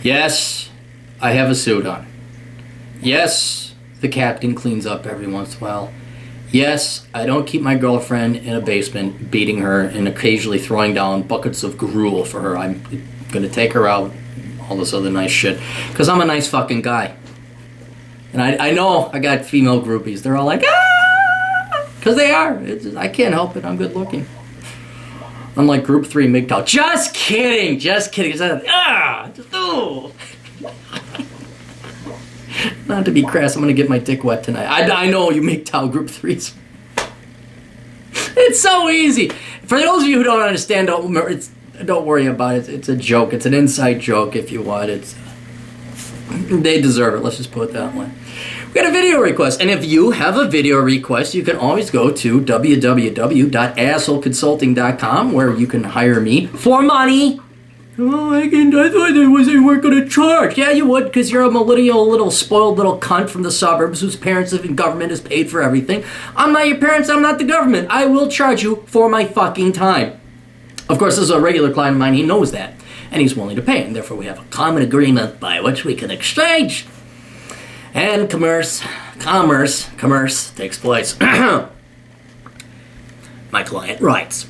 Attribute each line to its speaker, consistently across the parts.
Speaker 1: Yes, I have a suit on. Yes, the captain cleans up every once in a while. Yes, I don't keep my girlfriend in a basement beating her and occasionally throwing down buckets of gruel for her. I'm going to take her out, all this other nice shit, because I'm a nice fucking guy. And I know I got female groupies. They're all like, ah! Because they are. I can't help it. I'm good looking. Unlike Group 3 MGTOW. Just kidding. Just kidding. Oh. Not to be crass, I'm going to get my dick wet tonight. I know you MGTOW Group 3s. It's so easy. For those of you who don't understand, don't worry about it. It's a joke. It's an inside joke if you want. They deserve it. Let's just put it that way. We got a video request. And if you have a video request, you can always go to www.assholeconsulting.com where you can hire me for money. Oh, I thought they weren't going to charge. Yeah, you would, because you're a millennial, little spoiled little cunt from the suburbs whose parents live in government has paid for everything. I'm not your parents. I'm not the government. I will charge you for my fucking time. Of course, this is a regular client of mine. He knows that. And he's willing to pay. And therefore, we have a common agreement by which we can exchange. And commerce takes place. My client writes,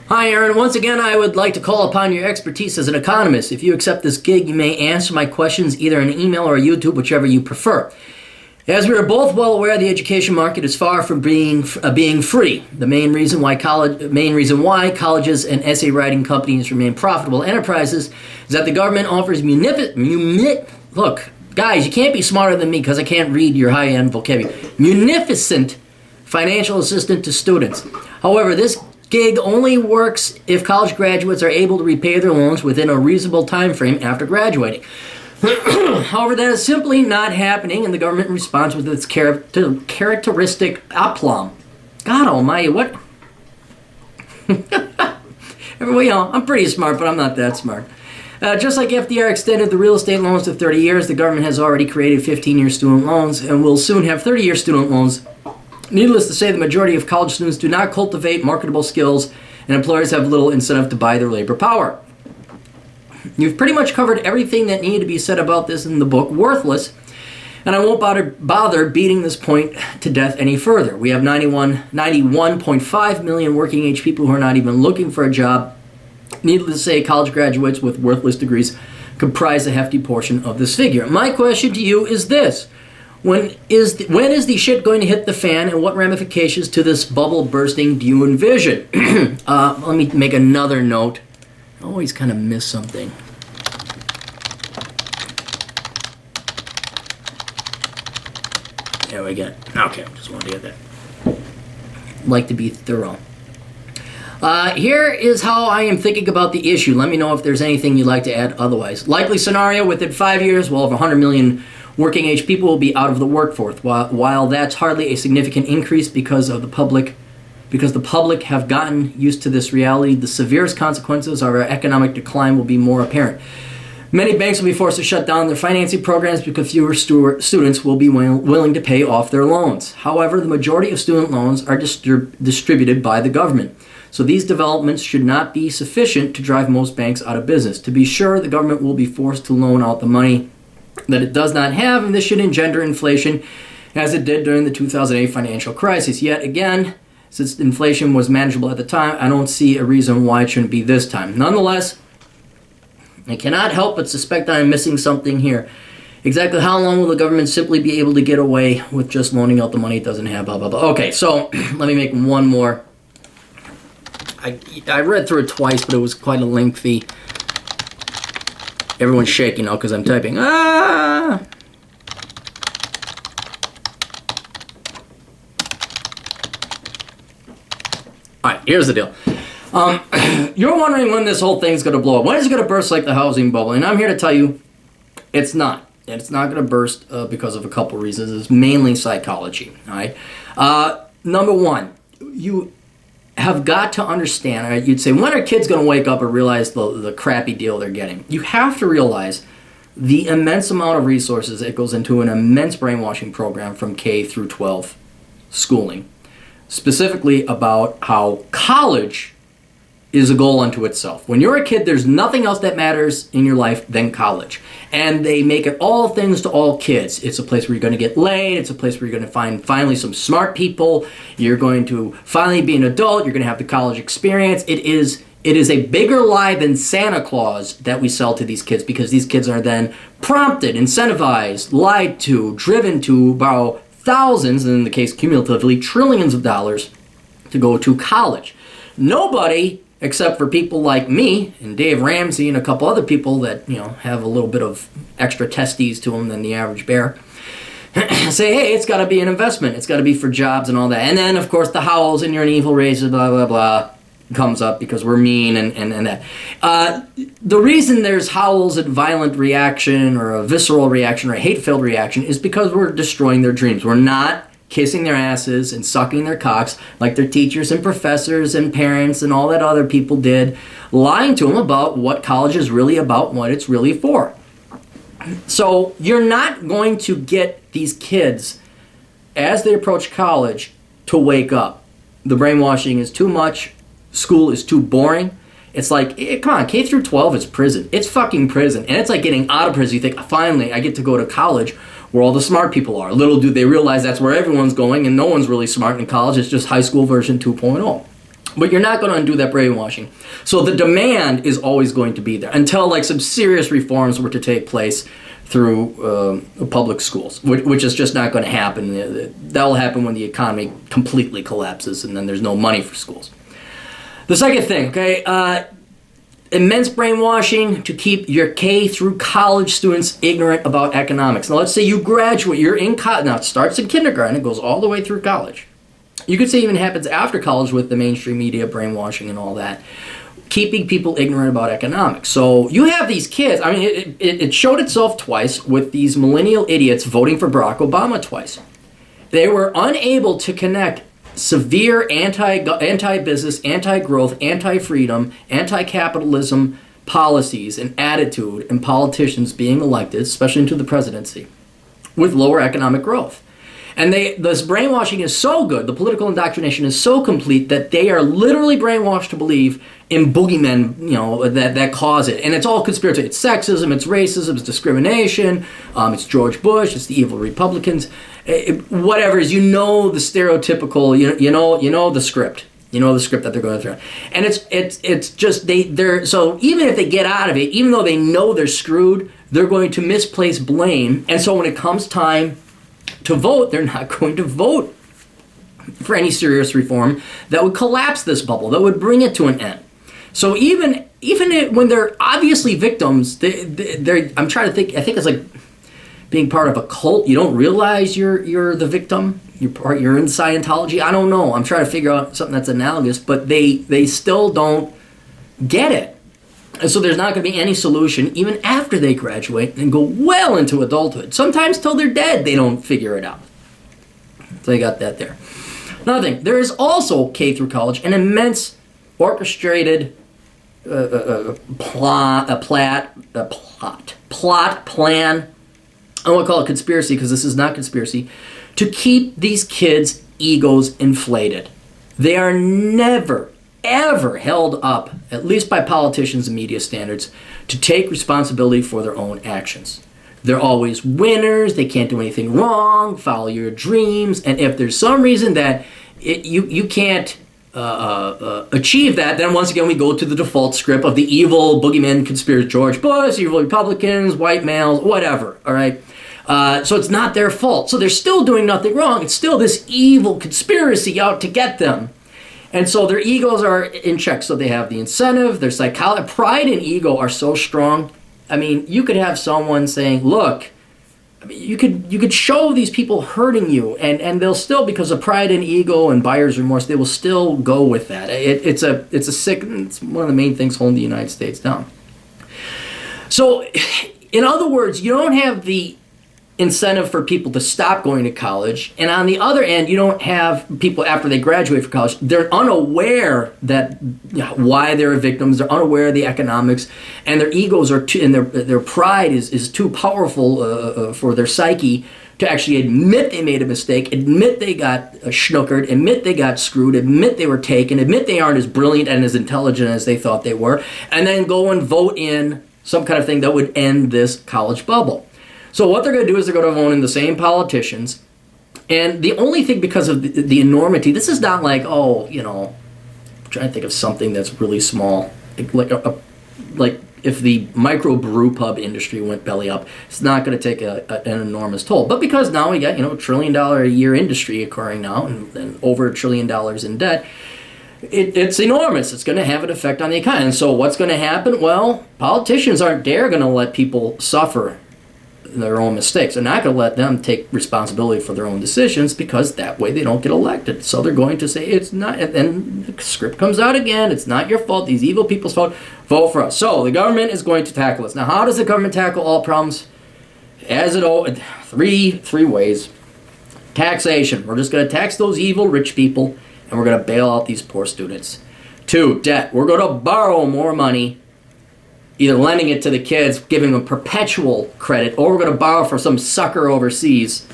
Speaker 1: Hi, Aaron. Once again, I would like to call upon your expertise as an economist. If you accept this gig, you may answer my questions either in email or YouTube, whichever you prefer. As we are both well aware, the education market is far from being free. The main reason why colleges and essay writing companies remain profitable enterprises is that the government offers look, guys, you can't be smarter than me because I can't read your high-end vocabulary. Munificent financial assistance to students. However, this gig only works if college graduates are able to repay their loans within a reasonable time frame after graduating. However, that is simply not happening, and the government responds with its characteristic aplomb. God almighty, what? I'm pretty smart, but I'm not that smart. Just like FDR extended the real estate loans to 30 years, the government has already created 15-year student loans and will soon have 30-year student loans. Needless to say, the majority of college students do not cultivate marketable skills, and employers have little incentive to buy their labor power. You've pretty much covered everything that needed to be said about this in the book, Worthless, and I won't bother beating this point to death any further. We have 91.5 million working-age people who are not even looking for a job. Needless to say, college graduates with worthless degrees comprise a hefty portion of this figure. My question to you is this. When is the shit going to hit the fan, and what ramifications to this bubble bursting do you envision? Let me make another note. I always kind of miss something. There we go. Okay, just wanted to get that. Like to be thorough. Here is how I am thinking about the issue. Let me know if there's anything you'd like to add otherwise. Likely scenario, within 5 years, well over 100 million working age people will be out of the workforce. While that's hardly a significant increase because the public have gotten used to this reality, the severest consequences of our economic decline will be more apparent. Many banks will be forced to shut down their financing programs because fewer students will be willing to pay off their loans. However, the majority of student loans are distributed by the government. So these developments should not be sufficient to drive most banks out of business. To be sure, the government will be forced to loan out the money that it does not have, and this should engender inflation as it did during the 2008 financial crisis. Yet again, since inflation was manageable at the time, I don't see a reason why it shouldn't be this time. Nonetheless, I cannot help but suspect I am missing something here. Exactly how long will the government simply be able to get away with just loaning out the money it doesn't have, blah, blah, blah. Okay, so let me make one more. I read through it twice, but it was quite a lengthy. Everyone's shaking now because I'm typing. Ah! Alright, here's the deal. You're wondering when this whole thing's going to blow up. When is it going to burst like the housing bubble? And I'm here to tell you, it's not. And it's not going to burst because of a couple reasons. It's mainly psychology. Alright? Number one, you have got to understand, right? You'd say, when are kids going to wake up and realize the crappy deal they're getting? You have to realize the immense amount of resources that goes into an immense brainwashing program from K through 12 schooling, specifically about how college is a goal unto itself. When you're a kid, there's nothing else that matters in your life than college. And they make it all things to all kids. It's a place where you're going to get laid. It's a place where you're going to find finally some smart people. You're going to finally be an adult. You're going to have the college experience. It is a bigger lie than Santa Claus that we sell to these kids, because these kids are then prompted, incentivized, lied to, driven to borrow thousands, and in the case cumulatively trillions of dollars to go to college. Nobody, except for people like me and Dave Ramsey and a couple other people that, have a little bit of extra testes to them than the average bear, say, hey, it's got to be an investment. It's got to be for jobs and all that. And then, of course, the howls and you're an evil racist, blah, blah, blah, comes up because we're mean and that. The reason there's howls at violent reaction or a visceral reaction or a hate-filled reaction is because we're destroying their dreams. We're not kissing their asses and sucking their cocks like their teachers and professors and parents and all that other people did, lying to them about what college is really about and what it's really for. So you're not going to get these kids, as they approach college, to wake up. The brainwashing is too much. School is too boring. It's like, come on, K through 12 is prison. It's fucking prison. And it's like getting out of prison. You think, finally, I get to go to college where all the smart people are. Little do they realize that's where everyone's going, and no one's really smart in college. It's just high school version 2.0. But you're not going to undo that brainwashing. So the demand is always going to be there until like some serious reforms were to take place through public schools, which is just not going to happen. That will happen when the economy completely collapses and then there's no money for schools. The second thing, okay, immense brainwashing to keep your K through college students ignorant about economics. Now, let's say you graduate, you're in college. Now, it starts in kindergarten, it goes all the way through college. You could say it even happens after college with the mainstream media brainwashing and all that, keeping people ignorant about economics. So you have these kids, I mean, it showed itself twice with these millennial idiots voting for Barack Obama twice. They were unable to connect severe anti-business, anti-growth, anti-freedom, anti-capitalism policies and attitude and politicians being elected, especially into the presidency, with lower economic growth. And this brainwashing is so good, the political indoctrination is so complete that they are literally brainwashed to believe in boogeymen, that cause it. And it's all conspiracy. It's sexism, it's racism, it's discrimination, it's George Bush, it's the evil Republicans, whatever it is. The stereotypical, you know the script. You know the script that they're going through. And it's just they're so even if they get out of it, even though they know they're screwed, they're going to misplace blame. And so when it comes time to vote, they're not going to vote for any serious reform that would collapse this bubble, that would bring it to an end. So even when they're obviously victims, I'm trying to think. I think it's like being part of a cult. You don't realize you're the victim. You're in Scientology. I don't know. I'm trying to figure out something that's analogous, but they still don't get it. And so there's not going to be any solution even after they graduate and go well into adulthood. Sometimes till they're dead, they don't figure it out. So you got that there. Another thing, there is also K through college an immense orchestrated plot plan. I won't call it conspiracy because this is not conspiracy, to keep these kids' egos inflated. They are never, ever held up, at least by politicians and media standards, to take responsibility for their own actions. They're always winners, they can't do anything wrong, follow your dreams, and if there's some reason that you can't achieve that, then once again we go to the default script of the evil boogeyman conspiracy, George Bush, evil Republicans, white males, whatever, all right? So it's not their fault. So they're still doing nothing wrong. It's still this evil conspiracy out to get them. And so their egos are in check. So they have the incentive, their psychology, pride and ego are so strong. I mean, you could have someone saying, look, you could show these people hurting you, and they'll still, because of pride and ego and buyer's remorse, they will still go with that. It's one of the main things holding the United States down. So, in other words, you don't have the incentive for people to stop going to college, and on the other end, you don't have people after they graduate from college, they're unaware that why they're victims, they're unaware of the economics, and their egos are too, and their pride is too powerful for their psyche to actually admit they made a mistake, admit they got schnookered, admit they got screwed, admit they were taken, admit they aren't as brilliant and as intelligent as they thought they were, and then go and vote in some kind of thing that would end this college bubble. So what they're going to do is they're going to vote in the same politicians. And the only thing, because of the enormity, this is not like, oh, you know, I'm trying to think of something that's really small. Like if the micro brew pub industry went belly up, it's not going to take an enormous toll. But because now we got, you know, $1 trillion a year industry occurring now and over $1 trillion in debt, it's enormous. It's going to have an effect on the economy. And so what's going to happen? Well, politicians aren't going to let people suffer their own mistakes. They're not going to let them take responsibility for their own decisions, because that way they don't get elected. So they're going to say it's not, and the script comes out again, it's not your fault, these evil people's fault, vote for us. So the government is going to tackle this. Now, how does the government tackle all problems? As it three ways. Taxation. We're just going to tax those evil rich people, and we're going to bail out these poor students. 2, debt. We're going to borrow more money, either lending it to the kids, giving them perpetual credit, or we're going to borrow from some sucker overseas.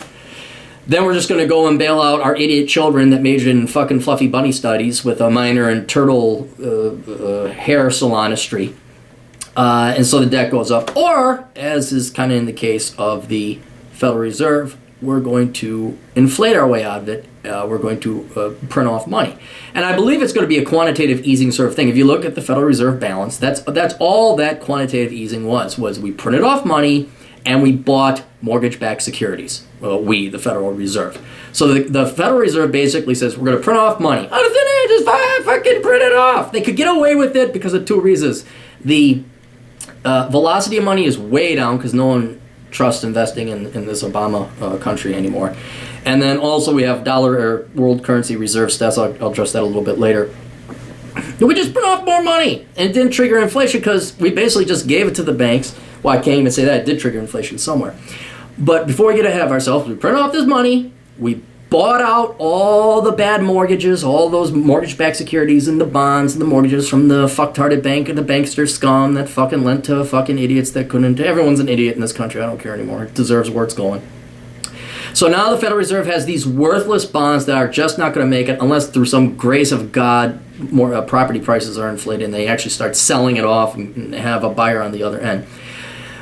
Speaker 1: Then we're just going to go and bail out our idiot children that majored in fucking fluffy bunny studies with a minor in turtle hair salonistry. And so the debt goes up. Or, as is kind of in the case of the Federal Reserve, we're going to inflate our way out of it. We're going to print off money. And I believe it's going to be a quantitative easing sort of thing. If you look at the Federal Reserve balance, that's all that quantitative easing was we printed off money and we bought mortgage-backed securities. Well, the Federal Reserve. So the Federal Reserve basically says, we're going to print off money. Out of thin air, just fucking print it off. They could get away with it because of 2 reasons. The velocity of money is way down because no one trusts investing in this Obama country anymore. And then also we have dollar or world currency reserve stats. I'll address that a little bit later. We just print off more money, and it didn't trigger inflation because we basically just gave it to the banks. Well, I can't even say that. It did trigger inflation somewhere. But before we get ahead of ourselves, we print off this money, we bought out all the bad mortgages, all those mortgage-backed securities and the bonds and the mortgages from the fucktarded bank and the bankster scum that fucking lent to fucking idiots that couldn't. Everyone's an idiot in this country. I don't care anymore. It deserves where it's going. So now the Federal Reserve has these worthless bonds that are just not going to make it unless through some grace of God more property prices are inflated and they actually start selling it off and have a buyer on the other end.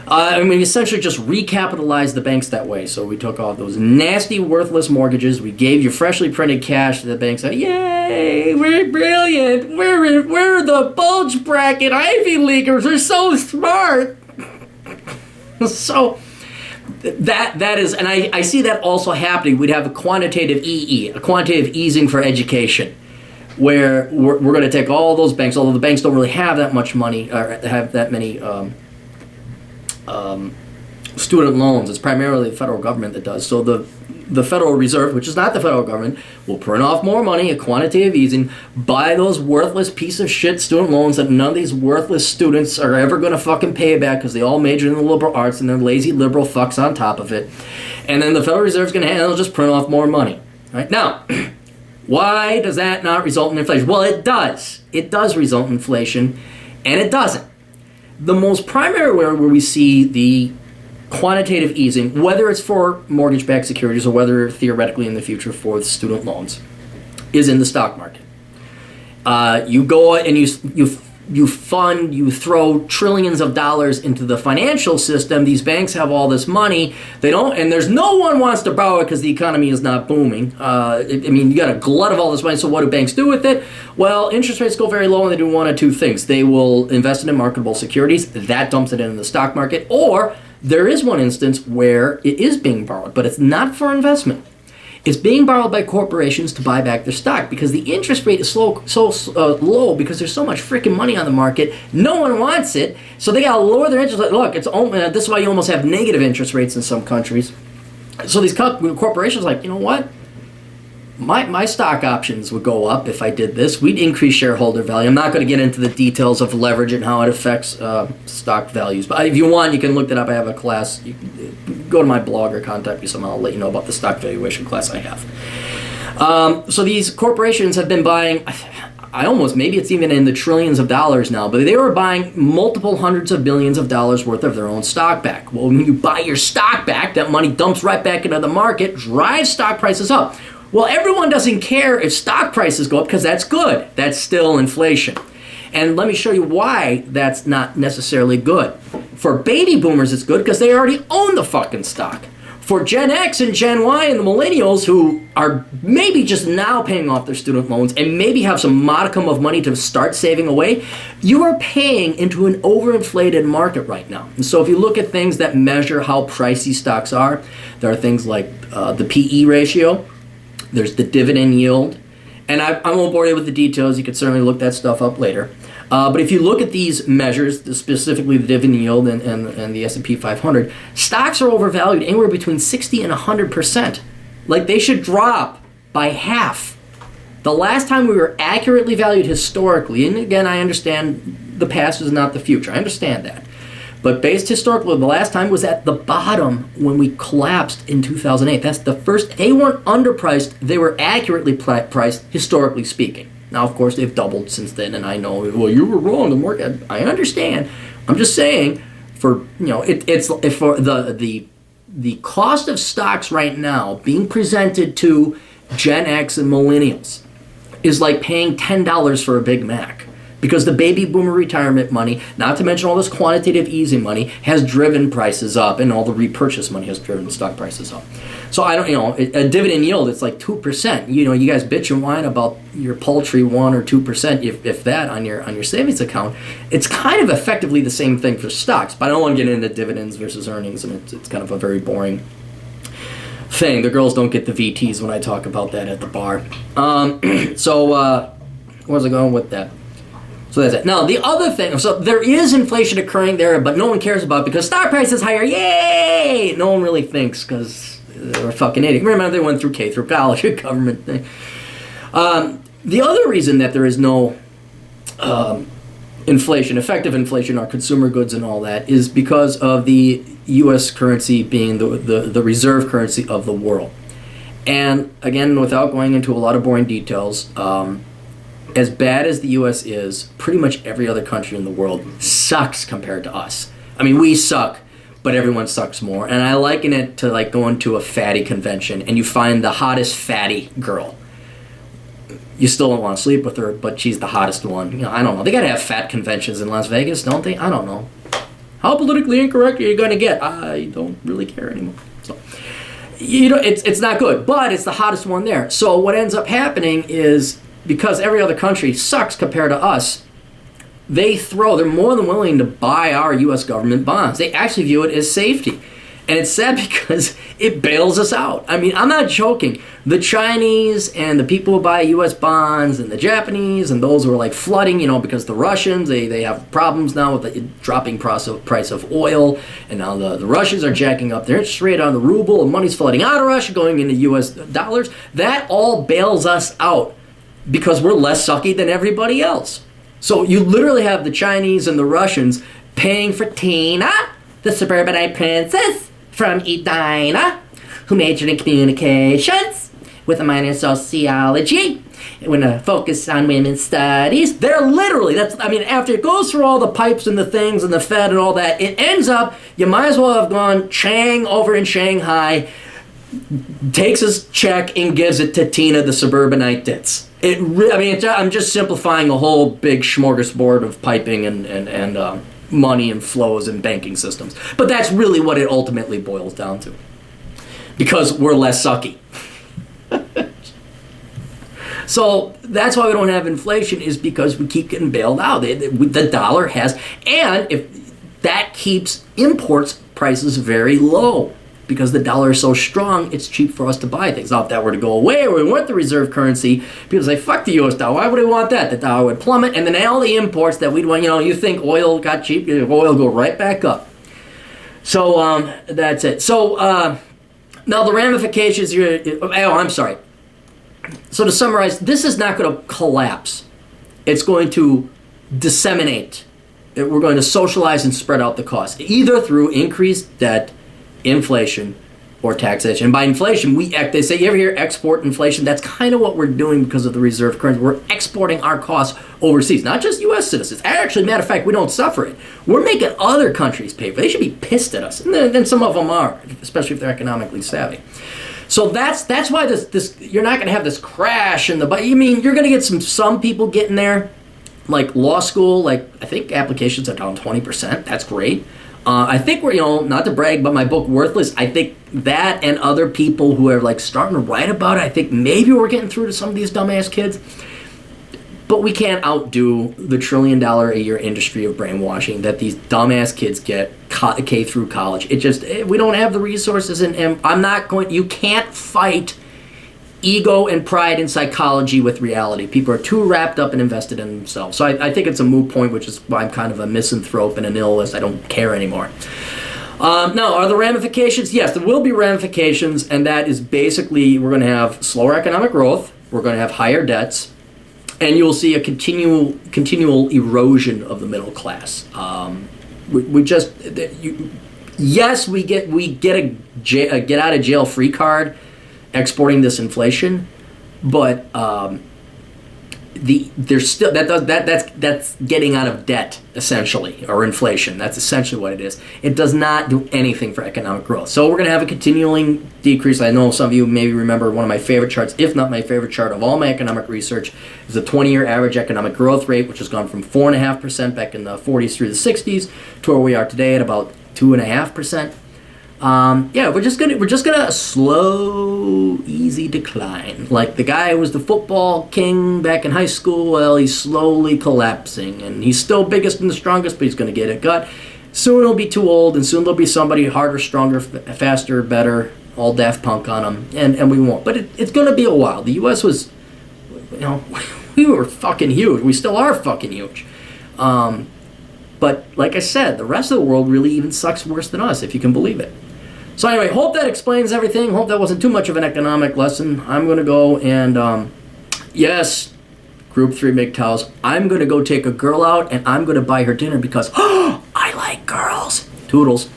Speaker 1: We essentially just recapitalized the banks that way. So we took all those nasty, worthless mortgages. We gave you freshly printed cash to the banks. Yay, we're brilliant. We're the bulge bracket Ivy Leaguers. We're so smart. So that is, and I see that also happening. We'd have a quantitative EE, a quantitative easing for education, where we're going to take all those banks, although the banks don't really have that much money or have that many student loans. It's primarily the federal government that does. So the Federal Reserve, which is not the federal government, will print off more money, a quantitative easing, buy those worthless piece of shit student loans that none of these worthless students are ever going to fucking pay back because they all majored in the liberal arts and they're lazy liberal fucks on top of it. And then the Federal Reserve is going to just print off more money. Right? Now, why does that not result in inflation? Well, it does. It does result in inflation, and it doesn't. The most primary where we see the quantitative easing, whether it's for mortgage-backed securities or whether theoretically in the future for the student loans, is in the stock market. You go and you throw trillions of dollars into the financial system. These banks have all this money. They don't, and there's no one wants to borrow it because the economy is not booming. You got a glut of all this money. So what do banks do with it? Well, interest rates go very low, and they do one of 2 things. They will invest it in marketable securities. That dumps it into the stock market. Or there is one instance where it is being borrowed, but it's not for investment. It's being borrowed by corporations to buy back their stock because the interest rate is so low because there's so much freaking money on the market. No one wants it, so they got to lower their interest rate. Look, this is why you almost have negative interest rates in some countries. So these corporations are like, you know what? My stock options would go up if I did this. We'd increase shareholder value. I'm not going to get into the details of leverage and how it affects stock values. But if you want, you can look that up. I have a class. You can go to my blog or contact me somehow. I'll let you know about the stock valuation class I have. So these corporations have been buying, maybe it's even in the trillions of dollars now, but they were buying multiple hundreds of billions of dollars worth of their own stock back. Well, when you buy your stock back, that money dumps right back into the market, drives stock prices up. Well, everyone doesn't care if stock prices go up because that's good. That's still inflation. And let me show you why that's not necessarily good. For baby boomers, it's good because they already own the fucking stock. For Gen X and Gen Y and the millennials who are maybe just now paying off their student loans and maybe have some modicum of money to start saving away, you are paying into an overinflated market right now. And so if you look at things that measure how pricey stocks are, there are things like the PE ratio, there's the dividend yield, and I won't bore you with the details. You could certainly look that stuff up later. But if you look at these measures, specifically the dividend yield and the S&P 500, stocks are overvalued anywhere between 60 and 100%. Like, they should drop by half. The last time we were accurately valued historically, and again, I understand the past is not the future. I understand that. But based historically, the last time was at the bottom when we collapsed in 2008. That's the first. They weren't underpriced. They were accurately priced, historically speaking. Now, of course, they've doubled since then, and I know, well, you were wrong. The market, I understand. I'm just saying, for the cost of stocks right now being presented to Gen X and millennials is like paying $10 for a Big Mac. Because the baby boomer retirement money, not to mention all this quantitative easing money, has driven prices up, and all the repurchase money has driven stock prices up. So I don't, a dividend yield, it's like 2%. You guys bitch and whine about your paltry 1 or 2%, if that, on your savings account. It's kind of effectively the same thing for stocks, but I don't want to get into dividends versus earnings, and it's kind of a very boring thing. The girls don't get the VTs when I talk about that at the bar. Where's I going with that? So that's it. Now, the other thing, so there is inflation occurring there, but no one cares about it because stock price is higher. Yay! No one really thinks because they're a fucking idiot. Remember, they went through K through college, a government thing. The other reason that there is no inflation, effective inflation on consumer goods and all that, is because of the U.S. currency being the reserve currency of the world. And again, without going into a lot of boring details, as bad as the U.S. is, pretty much every other country in the world sucks compared to us. I mean, we suck, but everyone sucks more. And I liken it to like going to a fatty convention and you find the hottest fatty girl. You still don't want to sleep with her, but she's the hottest one. I don't know. They got to have fat conventions in Las Vegas, don't they? I don't know. How politically incorrect are you going to get? I don't really care anymore. So, it's not good, but it's the hottest one there. So what ends up happening is, because every other country sucks compared to us, they're more than willing to buy our U.S. government bonds. They actually view it as safety. And it's sad because it bails us out. I mean, I'm not joking. The Chinese and the people who buy U.S. bonds and the Japanese and those who are like flooding, because the Russians, they have problems now with the dropping price of oil. And now the Russians are jacking up their interest rate on the ruble, and money's flooding out of Russia, going into U.S. dollars. That all bails us out, because we're less sucky than everybody else. So you literally have the Chinese and the Russians paying for Tina, the suburbanite princess from Edina, who majored in communications with a minor in sociology, with a focus on women's studies. They're literally, after it goes through all the pipes and the things and the Fed and all that, it ends up, you might as well have gone Chang over in Shanghai, takes his check and gives it to Tina, the suburbanite ditz. I'm just simplifying a whole big smorgasbord of piping and money and flows and banking systems. But that's really what it ultimately boils down to. Because we're less sucky. So that's why we don't have inflation, is because we keep getting bailed out. The dollar has, and if that keeps imports prices very low. Because the dollar is so strong, it's cheap for us to buy things. Now, if that were to go away, or we want the reserve currency, people say, fuck the U.S. dollar. Why would we want that? The dollar would plummet, and then all the imports that we'd want, you think oil got cheap, oil go right back up. So that's it. So now the ramifications, I'm sorry. So to summarize, this is not going to collapse. It's going to disseminate. We're going to socialize and spread out the cost, either through increased debt, inflation, or taxation. And by inflation, they say, you ever hear export inflation? That's kind of what we're doing because of the reserve currency. We're exporting our costs overseas, not just U.S. citizens. Actually, matter of fact, we don't suffer it. We're making other countries pay for it. They should be pissed at us. And then some of them are, especially if they're economically savvy. So that's why this you're not going to have this crash in the, but you mean you're going to get some people getting there, like law school, like I think applications are down 20%. That's great. I think we're, not to brag, but my book Worthless, I think that and other people who are like starting to write about it, I think maybe we're getting through to some of these dumbass kids. But we can't outdo the $1 trillion a year industry of brainwashing that these dumbass kids get K through college. We don't have the resources, and I'm not going, you can't fight ego and pride and psychology with reality. People are too wrapped up and invested in themselves. So I think it's a moot point, which is why I'm kind of a misanthrope and a nihilist. I don't care anymore. Now, are there ramifications? Yes, there will be ramifications, and that is basically we're going to have slower economic growth, we're going to have higher debts, and you'll see a continual erosion of the middle class. Yes, we get a get out of jail free card exporting this inflation, but there's still that's getting out of debt essentially, or inflation. That's essentially what it is. It does not do anything for economic growth. So we're going to have a continuing decrease. I know some of you maybe remember one of my favorite charts, if not my favorite chart of all my economic research, is the 20-year average economic growth rate, which has gone from 4.5% back in the 40s through the 60s to where we are today at about 2.5%. We're just gonna slow, easy decline. Like the guy who was the football king back in high school, well, he's slowly collapsing, and he's still biggest and the strongest, but he's gonna get a gut. Soon he'll be too old, and soon there'll be somebody harder, stronger, faster, better, all Daft Punk on him, and we won't. But it's gonna be a while. The U.S. was, we were fucking huge. We still are fucking huge. But like I said, the rest of the world really even sucks worse than us, if you can believe it. So anyway, hope that explains everything. Hope that wasn't too much of an economic lesson. I'm going to go and, yes, Group 3 MGTOWs, I'm going to go take a girl out and I'm going to buy her dinner because, I like girls. Toodles.